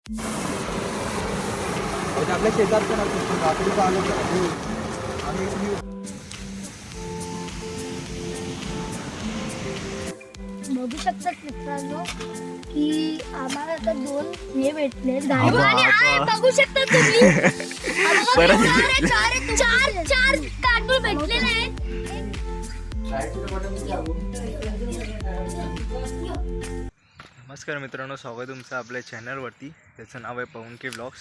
आपल्या शेतात पण असतो रात्रीचं आलं तर आणि बघू शकतात मित्रांनो की आम्हाला आता 2 हे भेटले आबा, आबा. बघू शकता तुम्ही परत चार काटून भेटलेले आहेत. नमस्कार मित्रांनो, स्वागत तुमचं आपल्या चॅनलवरती. त्याचं नाव आहे पवन के ब्लॉग्स.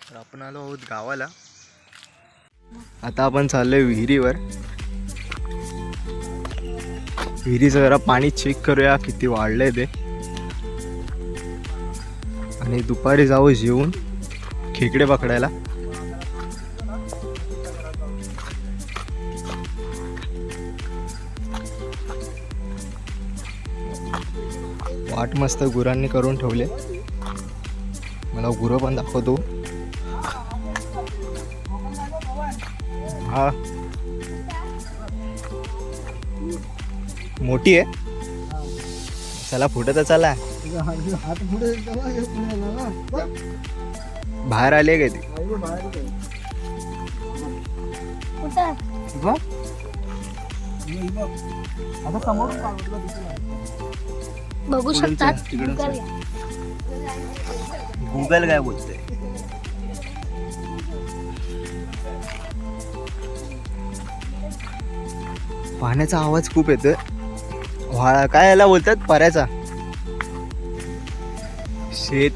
तर आपण आलो आहोत गावाला. आता आपण चाललोय विहिरीवर. विहिरीचं जरा पाणी चेक करूया किती वाढलंय ते, आणि दुपारी जाऊ जेवून खेकडे पकडायला. वाट मस्त गुरांनी करून ठेवले. मला गुरं पण दाखवतो. हा मोठी आहे. चला फुटत चला. हात पुढे बाहेर आले का ती? आता समोर बघू शकतात गुगल काय बोलते? पाण्याचा आवाज खूप येतोय. व्हाळा काय याला बोलतात? पऱ्याचा शेत.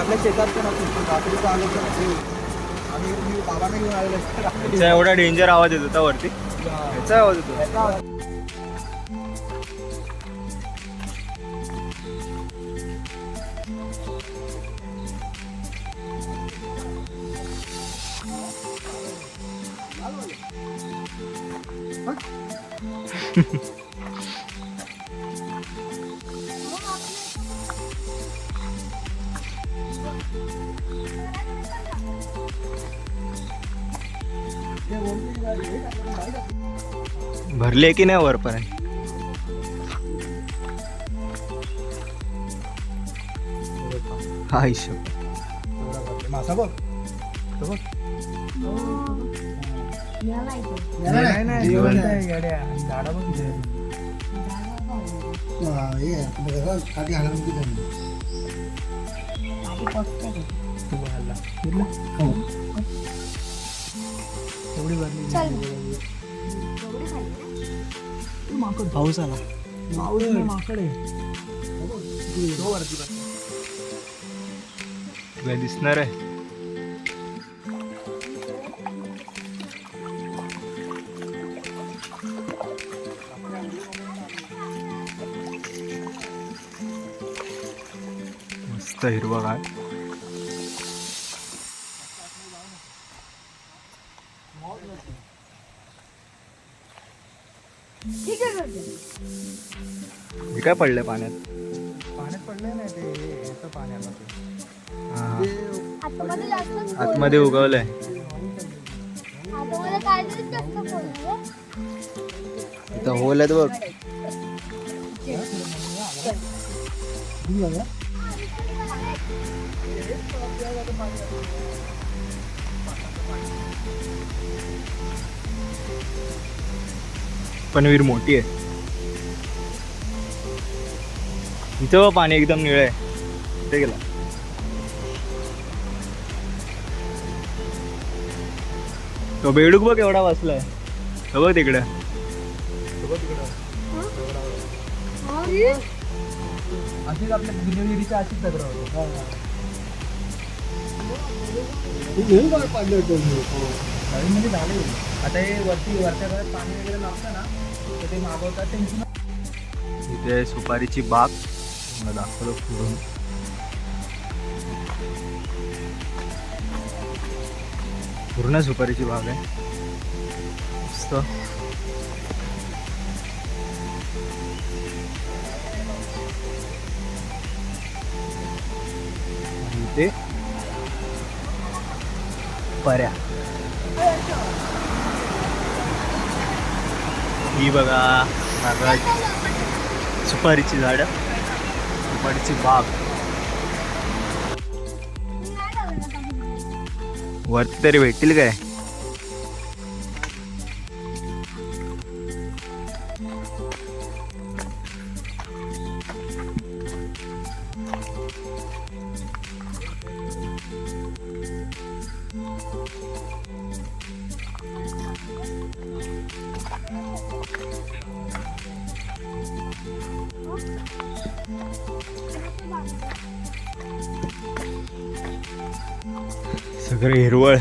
आपल्या शेतात पण असतो रात्रीचं आलं तर आणि बाबांना घेऊन आलेलं याचा एवढा डेंजर आवाज येत होता वरती. याचा आवाज येतो. भरले की नाही वरपर्यंत? हा हिशोब. मासा बघ पाऊस आला. माकड काय दिसणार आहे? मस्त हिरवागार. हे काय पडलंय पाण्यात? पडले नाही ते येतं पाण्याला आतमध्ये जास्त आतमध्ये उगवलंय. आतमध्ये काहीतरी जास्त खोललंय. इथं होल आहेत बघ. पण विहीर मोठी आहे. इथं पाणी एकदम निळ आहे. इथे गेला. तो बेडूक बघ एवढा वाचलाय. तो बघ तिकडे. अशीच आपल्या गिरविहिरीच्या अशीच दगड नवीनमध्ये झाले. आता हे वरती वरच्या घरात पाणी वगैरे लागतं ना तर ते मागवतात त्यांची. इथे सुपारीची बाग. मला दाखवलं फिरून. पूर्ण सुपारीची बाग आहे मस्त. आणि इथे पर्या. ही बघा नारळाची सुपारीची झाडं, सुपारीची बाग. वरती तरी भेटतील काय? सगळं हिरवळ.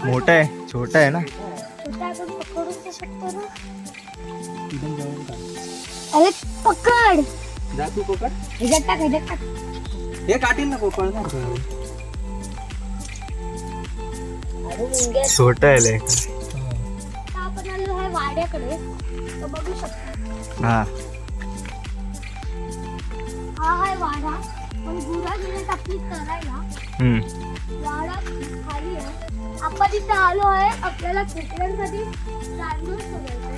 मोठा आहे छोटा आहे ना. छोटा आपण पकडू तर शकतो ना. एकदम जवळ का? अरे पकड. जा तू पकड. ह्याच्यात टाक, ह्याच्यात टाक. हे काढील ना पळणार का? अरे मुंग्या. छोटा आहे लय. आता आपण आलो आहे वाड्याकडे, तर बघू शकतो. हा हा आहे वाडा, पण गुरा गेल्यात आपली करायला. वाडा खाली आहे. आपण इथे आलो आहे, आपल्याला खेकड्यांसाठी गांडूळ सोडायचं.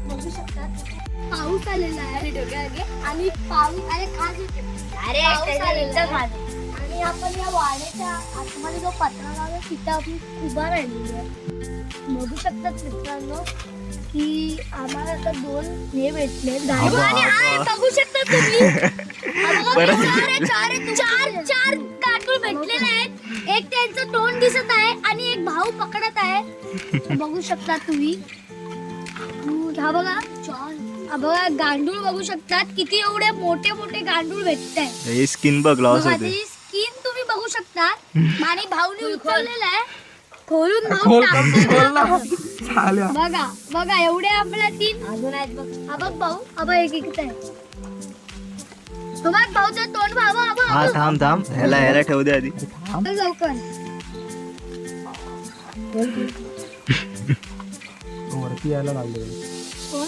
बघू शकतात पाऊस आलेला आहे आणि पाऊस अरे खास पाऊस आलेला आहे. आणि आपण या वाड्याच्या आतमध्ये जो पत्रा लावला तिथं आपण उभा राहिलेली आहे. बघू शकतात मित्रांनो की आम्हाला आता 2 हे भेटले. बघू शकता तुम्ही चार गांडूळ भेटलेले आहेत. एक त्यांचं तोंड दिसत आहे आणि एक भाऊ पकडत आहे. बघू शकता तुम्ही. हा बघा हा बघा गांडूळ बघू शकतात किती एवढे मोठे मोठे गांडूळ भेटत आहे. हे स्किन बघ लॉस होते. स्किन तुम्ही बघू शकता आणि भाऊनी उचललेलं आहे. खोलून भाऊ टाकतो. बघा बघा एवढे आपल्या 3 अजून आहेत बघ. हा बघ भाऊ हा बघ एक इकडे आहे. तो बघ भाऊचं तोंड भाऊ. हा थांब थांब ह्याला ठेवू दे आधी. लवकर वरती यायला लागले. कोण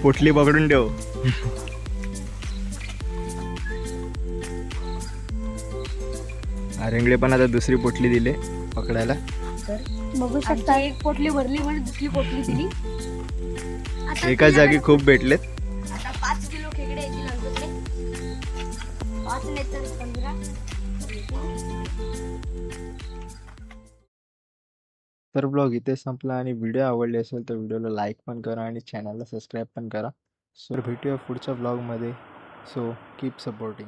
पोटली पकडून ठेव. रेंगडे पण आता दुसरी पोटली दिले पकडायला. बघू शकता एक पोटली भरली म्हणजे दुसरी पोटली दिली. एकाच जागी खूप भेटलेत. आता 5 किलो खेकडे येतील आमच्याकडे. 5 नाही तर 15. तर ब्लॉग इथे संपला आणि व्हिडिओ आवडले असेल तर व्हिडिओला लाईक पण करा आणि चॅनलला सबस्क्राईब पण करा. सो भेटूया पुढच्या ब्लॉगमध्ये. So keep supporting.